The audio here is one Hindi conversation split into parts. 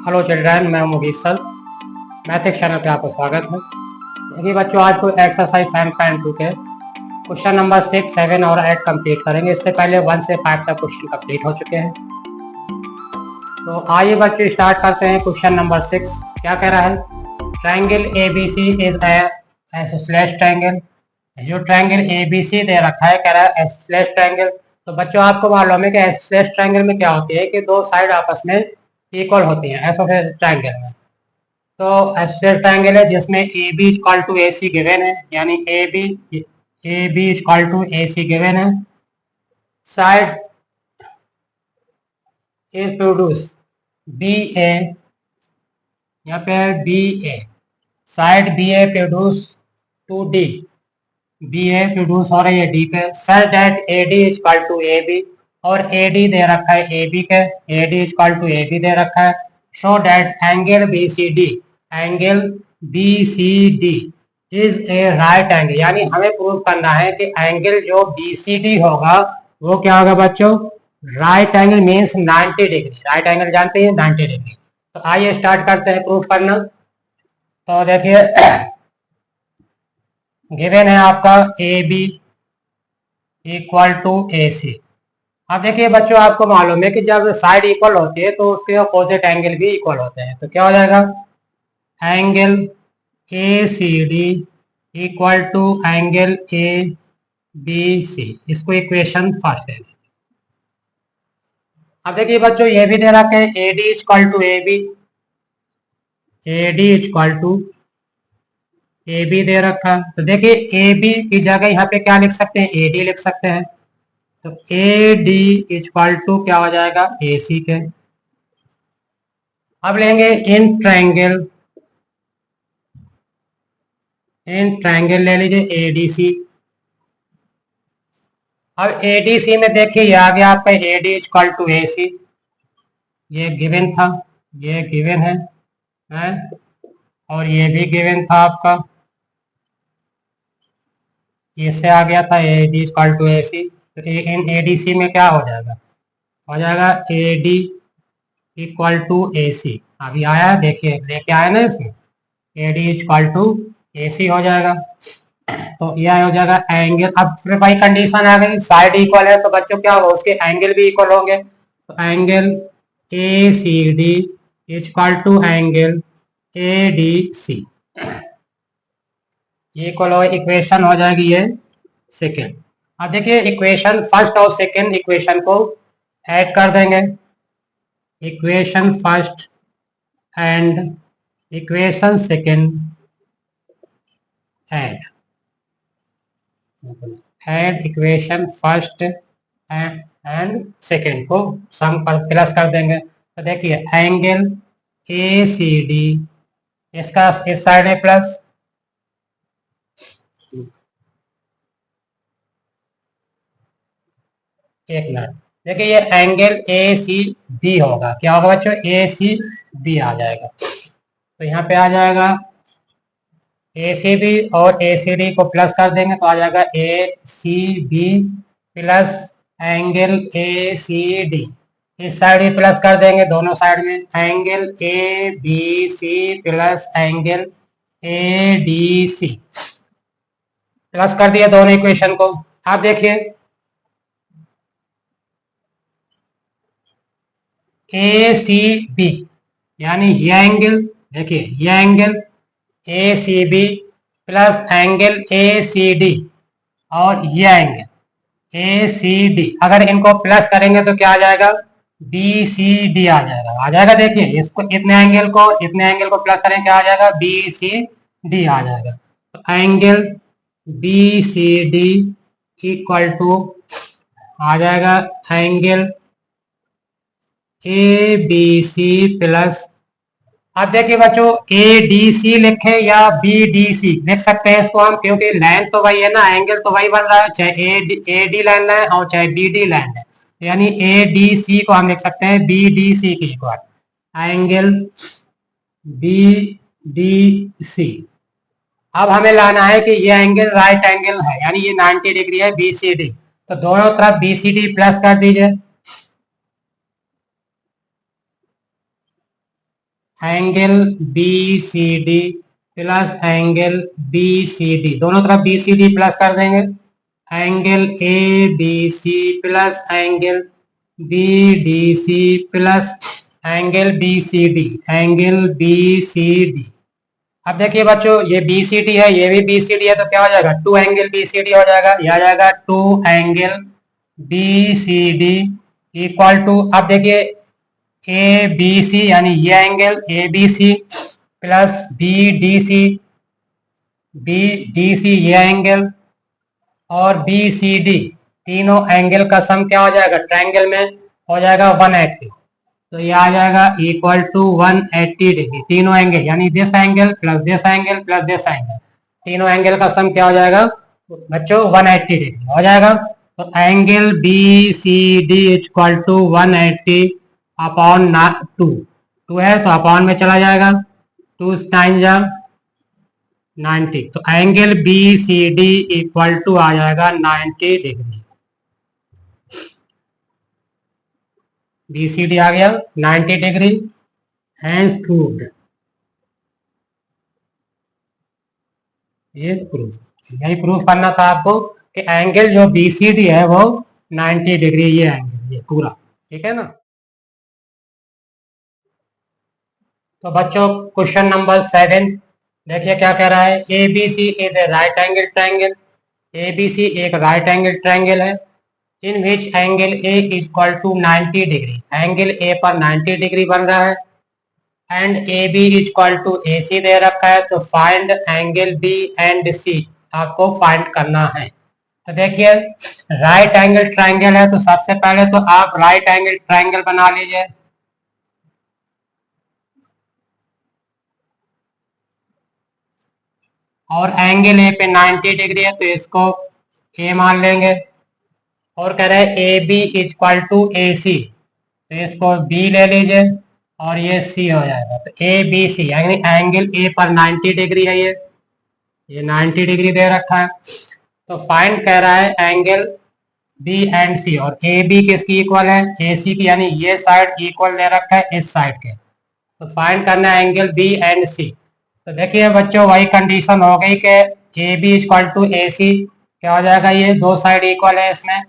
हेलो चिल्ड्रन, मैं मुगीस सर। मैथिक्स चैनल पे आपका स्वागत है। देखिए बच्चों, आज कोई एक्सरसाइज 7.2 के क्वेश्चन नंबर 6, 7 और 8 कंप्लीट करेंगे। इससे पहले 1 से 5 तक क्वेश्चन कंप्लीट हो चुके हैं। तो आइए बच्चों स्टार्ट करते हैं। क्वेश्चन नंबर 6 क्या कह रहा है? Triangle ABC is isosceles triangle. जो ट्रायंगल ABC दे रखा है, कह रहा है आइसोसेलेस ट्रायंगल। तो बच्चों आपको मालूम है कि आइसोसेलेस ट्रायंगल में क्या होती है कि दो साइड आपस में इक्वल होती हैं आइसोसेलेस ट्रायंगल में। तो आइसोसेलेस ट्रायंगल है जिसमें AB equal to AC given है, यानी AB equal to AC given है। साइड इज प्रोड्यूस BA, यहाँ पे है BA। Side BA produce to D, BA produce हो रही है D पे। Such that AD equal to AB, और AD दे रखा है AB के, AD इक्वल टू AB दे रखा है। Show that angle BCD, angle BCD is a right angle, यानी हमें प्रूव करना है कि एंगल जो BCD होगा वो क्या होगा बच्चों? Right angle means 90 degree. Right angle जानते हैं, 90 डिग्री। तो आइए स्टार्ट करते हैं प्रूफ करना। तो देखिए गिवन है आपका AB इक्वल टू AC। अब देखिए बच्चों, आपको मालूम है कि जब साइड इक्वल होती है तो उसके अपोजिट एंगल भी इक्वल होते हैं। तो क्या हो जाएगा? Angle ACD equal to angle ABC। इसको इक्वेशन फर्स्ट है। अब देखिए बच्चों, ये भी दे रखे हैं AD equal to AB, AD equal to AB दे रखा है। तो देखिए AB की जगह यहाँ पे क्या लिख सकते हैं? AD लिख सकते हैं। तो AD इक्वल टू क्या हो जाएगा? AC के। अब लेंगे इन ट्रायंगल ले लीजिए ADC। अब ADC में देखिए ये आ गया आपका AD इक्वल टू AC। ये गिवन था, ये गिवन है, और ये भी गिवन था आपका, इससे आ गया था AD इक्वल टू AC। तो इन ADC में क्या हो जाएगा? हो जाएगा AD इक्वल टू AC। अभी आया है, देखिए लेके आया ना इसमें, AD इक्वल टू AC हो जाएगा। तो यह हो जाएगा एंगल। अब फिर भाई कंडीशन आ गई, साइड इक्वल है तो बच्चों क्या होगा? उसके एंगल भी इक्वल होंगे। तो angle ACD equal to angle ADC, ये इक्वल हो, इक्वेशन हो जाएगी ये सेकेंड। अब देखिए इक्वेशन फर्स्ट और सेकेंड इक्वेशन को ऐड कर देंगे। Equation first and equation second add, equation first and second को सम कर प्लस कर देंगे। तो देखिए एंगल ACD, इसका इस साइड में प्लस, एक मिनट, देखिए ये एंगल ACB होगा। क्या होगा बच्चों? ACB आ जाएगा। तो यहाँ पे आ जाएगा ACB और ACD को प्लस कर देंगे तो आ जाएगा ACB प्लस एंगल ACD। इस साइड भी प्लस कर देंगे, दोनों साइड में angle ABC plus angle ADC। Plus कर दिया दोनों इक्वेशन को। आप देखिए ACB, यानी ये एंगल, देखिए ये angle ACB plus angle ACD, और ये एंगल ACD, अगर इनको प्लस करेंगे तो क्या आ जाएगा? BCD आ जाएगा। आ जाएगा, देखिए इसको, इतने एंगल को प्लस करेंगे क्या आ जाएगा? BCD आ जाएगा। तो एंगल BCD इक्वल टू आ जाएगा एंगल ABC प्लस, अब देखिए बच्चों ADC लिखे या BDC लिख सकते हैं इसको हम, क्योंकि लाइन तो वही है ना, एंगल तो वही बन रहा है, चाहे AD लाइन है और चाहे BD लाइन है। यानी ADC को हम लिख सकते हैं BDC की इक्वल एंगल BDC। अब हमें लाना है कि ये एंगल राइट एंगल है, यानी ये 90 डिग्री है BCD। तो दोनों तरफ BCD प्लस कर दीजिए। Angle B C D plus angle B C D, दोनों तरफ बी सी डी प्लस कर देंगे। Angle A B C plus angle B D C plus angle B C D, angle B C D. अब देखिए बच्चों, ये बी सी डी है, ये भी बी सी डी है, तो क्या हो जाएगा, two angle B C D हो जाएगा। यह आ जाएगा two angle B C D equal to, अब देखिए ए बी सी यानी ये angle A B C plus B D C, B D C ये एंगल और बी सी डी, तीनों एंगल का सम क्या हो जाएगा, ट्रायंगल में हो जाएगा 180। तो ये आ जाएगा इक्वल टू 180 डिग्री, तीनों एंगल यानी this angle plus this angle plus this angle, तीनों एंगल का सम क्या हो जाएगा बच्चों, 180 डिग्री हो जाएगा। तो angle B C D equal to 180 upon 2, 2 है तो अपॉन में चला जाएगा, 2 टाइम जा 90, तो angle B C D equal to आ जाएगा 90 डिग्री। बी सी डी आ गया 90 डिग्री, हैंस प्रूव्ड। ये प्रूफ, यही प्रूफ करना था आपको कि एंगल जो बी सी डी है वो 90 डिग्री, ये एंगल ये पूरा, ठीक है ना। तो बच्चों क्वेश्चन नंबर 7 देखिए क्या कह रहा है, A B C is a right angle triangle. A B C एक राइट एंगल ट्रायंगल है in which angle A equal to 90 degree, angle A पर 90 डिग्री बन रहा है and A B equal to A C दे रखा है। तो find angle B and C आपको फाइंड करना है। तो देखिए राइट एंगल ट्रायंगल है, तो सबसे पहले तो आप राइट एंगल ट्रायंगल बना लीजिए। और एंगल ए पे 90 डिग्री है तो इसको ए मान लेंगे। और कह रहे हैं ए बी इक्वल टू ए सी, तो इसको बी ले लीजिए और ये सी हो जाएगा। तो ए बी सी यानी एंगल ए पर 90 डिग्री है, ये 90 डिग्री दे रखा है। तो फाइंड कह रहा है एंगल बी एंड सी, और ए बी किसकी इक्वल है, ए सी की, यानी ये साइड इक्वल दे रखा है इस साइड के। तो फाइंड करना है एंगल बी एंड सी। तो देखिए बच्चों वही कंडीशन हो गई कि ए बी इक्वल टू ए सी, क्या हो जाएगा, ये दो साइड इक्वल है इसमें,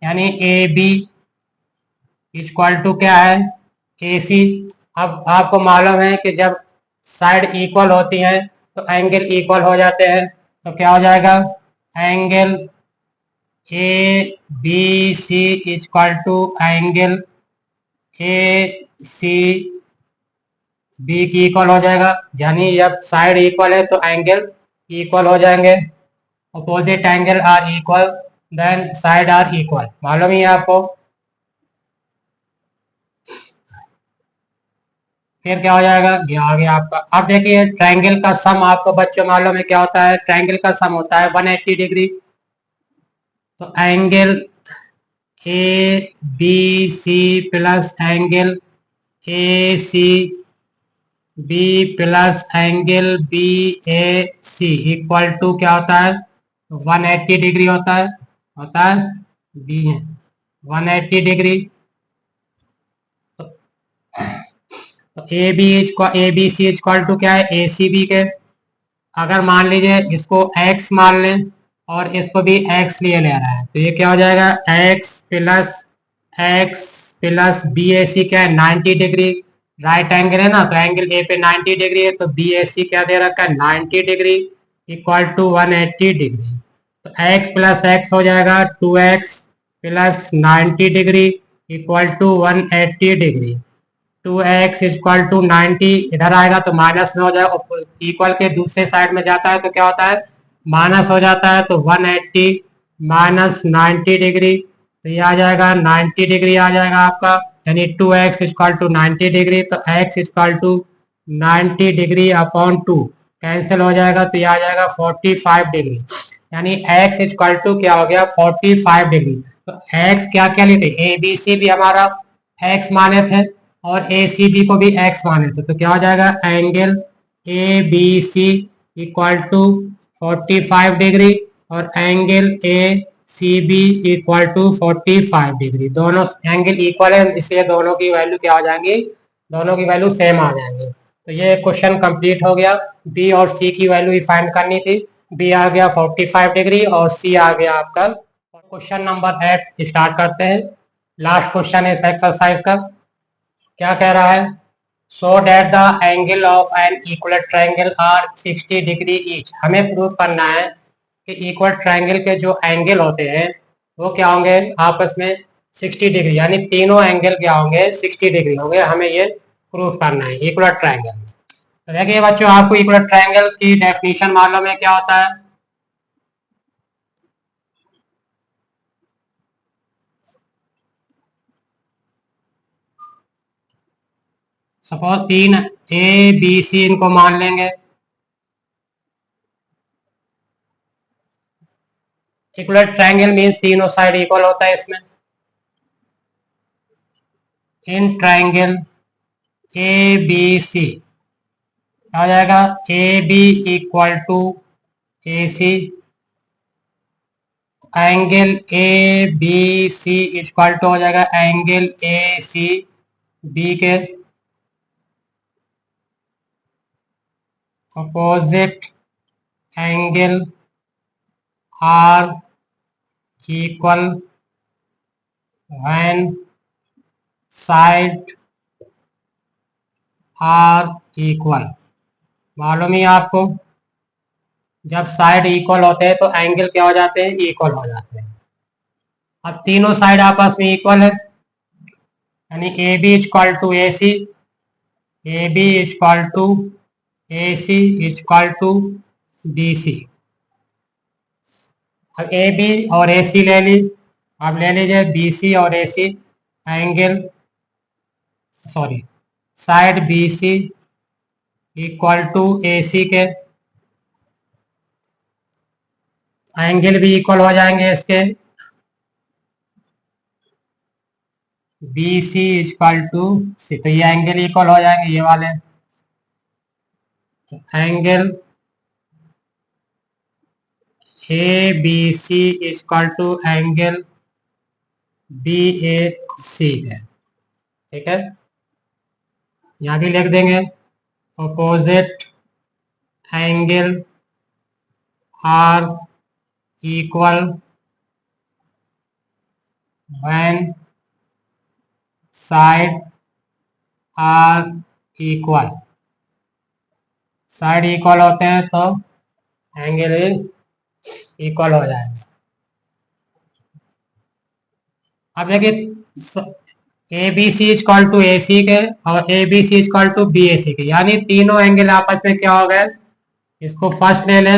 यानी ए बी इक्वल टू क्या है, ए सी। अब आपको मालूम है कि जब साइड इक्वल होती हैं तो एंगल इक्वल हो जाते हैं। तो क्या हो जाएगा, angle A B C equal to angle A C B की इक्वल हो जाएगा, यानी जब साइड इक्वल है तो एंगल इक्वल हो जाएंगे। Opposite angle are equal then side are equal, मालूम ही है आपको। फिर क्या हो जाएगा, ये आ गया आपका। अब देखिए ट्रायंगल का सम आपको बच्चों मालूम है क्या होता है, ट्रायंगल का सम होता है 180 डिग्री। तो angle A B C plus angle A C B plus angle B A C equal to क्या होता है, 180 डिग्री होता है बी 180 डिग्री। तो A B C equal to क्या है, ए सी बी के। अगर मान लीजिए इसको x मान लें और इसको भी x लिए ले रहा है, तो ये क्या हो जाएगा, x प्लस बी ए सी क्या है, 90 डिग्री। राइट एंगल है ना, तो एंगल ए पे 90 डिग्री है, तो बी ए सी क्या दे रखा है, 90 डिग्री इक्वल टू 180 डिग्री। तो x प्लस एक्स हो जाएगा 2x plus 90 degree equal to 180 degree. 2x equal to 90 इधर आएगा तो माइनस में हो जाएगा, इक्वल के दूसरे साइड में जाता है तो क्या होता है, माइनस हो जाता है। तो 180 माइनस 90 डिग्री, तो ये आ जाएगा 90 डिग्री आ जाएगा आपका, यानी 2x इक्वल टू 90 डिग्री। तो x equal to 90 degree upon 2 cancel हो जाएगा, तो ये आ जाएगा 45 डिग्री, यानी x इक्वल टू क्या हो गया, 45 डिग्री। तो x क्या क्या लेते, ए बी सी भी हमारा x माने थे और ए सी बी को भी x माने थे, तो क्या हो जाएगा, angle A B C equal to 45 degree और angle A C B equal to 45 degree. दोनों एंगल इक्वल है, इसलिए दोनों की वैल्यू क्या हो जाएंगी, दोनों की वैल्यू सेम आ जाएंगे। तो ये क्वेश्चन कंप्लीट हो गया। बी और सी की वैल्यू फाइंड करनी थी। बी आ गया 45 डिग्री और सी आ गया आपका। क्वेश्चन नंबर 8 स्टार्ट करते हैं। लास्ट क्वेश्चन है इस एक्सरसाइज का। क्या कह रहा है, so that the angle of an equal triangle are 60 degree each. हमें प्रूव करना है कि इक्वल ट्रायंगल के जो एंगल होते हैं वो क्या होंगे, आपस में 60 डिग्री, यानी तीनों एंगल क्या होंगे, 60 डिग्री होंगे। हमें ये प्रूव करना है इक्वल ट्रायंगल में। तो देखिए बच्चों, आपको इक्वल ट्रायंगल की डेफिनेशन मालूम है क्या होता है। सपोज तीन ए बी सी इनको मान लेंगे। इक्वल ट्रायंगल मीन तीनों साइड इक्वल होता है इसमें। In triangle A B C आ जाएगा A B equal to A C. Angle A B C equal to हो जाएगा एंगल ए सी बी के opposite angle are equal when side are equal. मालूम ही आपको, जब साइड इक्वल होते हैं तो एंगल क्या हो जाते हैं, इक्वल हो जाते हैं। अब तीनों साइड आपस में इक्वल है, यानी A B equal to A C, A B equal to A C equal to B C. अब ए बी और ए सी ले ली, अब ले लीजिए बी सी और A C angle, sorry side B C equal to A C के एंगल भी इक्वल हो जाएंगे इसके। B C equal to C, तो ये एंगल इक्वल हो जाएंगे ये वाले। तो angle A B C equal to angle B A C है, ठीक है। यहाँ भी लिख देंगे opposite angle are equal when side are equal. Side equal होते हैं तो एंगल इक्वल हो जाएंगे। अब देखिए A B C equal to A C के और A B C equal to B A C के, यानी तीनों एंगल आपस में क्या हो गए, इसको फर्स्ट ले लें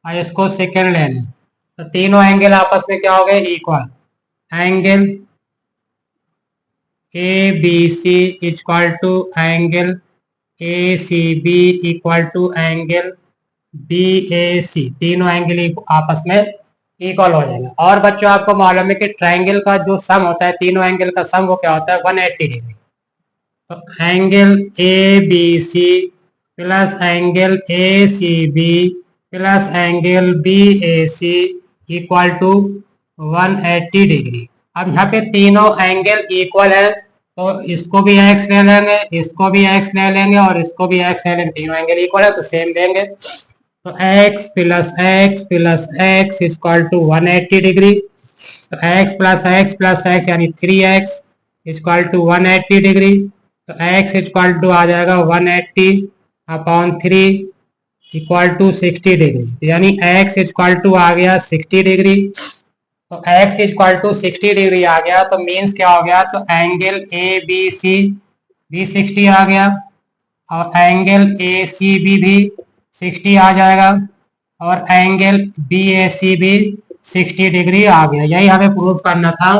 और इसको सेकेंड ले लें, तो तीनों एंगल आपस में क्या हो गए, equal. Angle A B C equal to angle A C B equal to angle B A C, तीनों एंगल आपस में इक्वल हो जाएगा। और बच्चों आपको मालूम है कि ट्रायंगल का जो सम होता है, तीनों एंगल का सम वो क्या होता है, 180 डिग्री। तो angle A B C plus angle A C B plus angle B A C equal to 180 degree. अब यहाँ पे तीनों एंगल इक्वल है, तो इसको भी x ले लेंगे, इसको भी x ले लेंगे और इसको भी x ले लेंगे, तीनों एंगल इक्वल है तो सेम लेंगे। तो x plus x plus x equal to 180 degree. तो x प्लस एक्स यानी 3x इक्वल टू 180 डिग्री। तो x इक्वल टू आ जाएगा 180 अपॉन 3 इक्वल टू 60 डिग्री, यानी x इक्वल टू आ गया 60 डिग्री। तो x इक्वल टू 60 डिग्री आ गया, तो मीन्स क्या हो गया, तो एंगल ए बी सी भी 60 आ गया और एंगल ए सी बी भी 60 आ जाएगा और एंगल बी ए सी भी 60 डिग्री आ गया। यही हमें प्रूफ करना था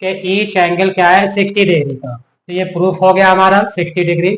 कि ईच एंगल क्या है, 60 डिग्री का। तो ये प्रूफ हो गया हमारा 60 डिग्री।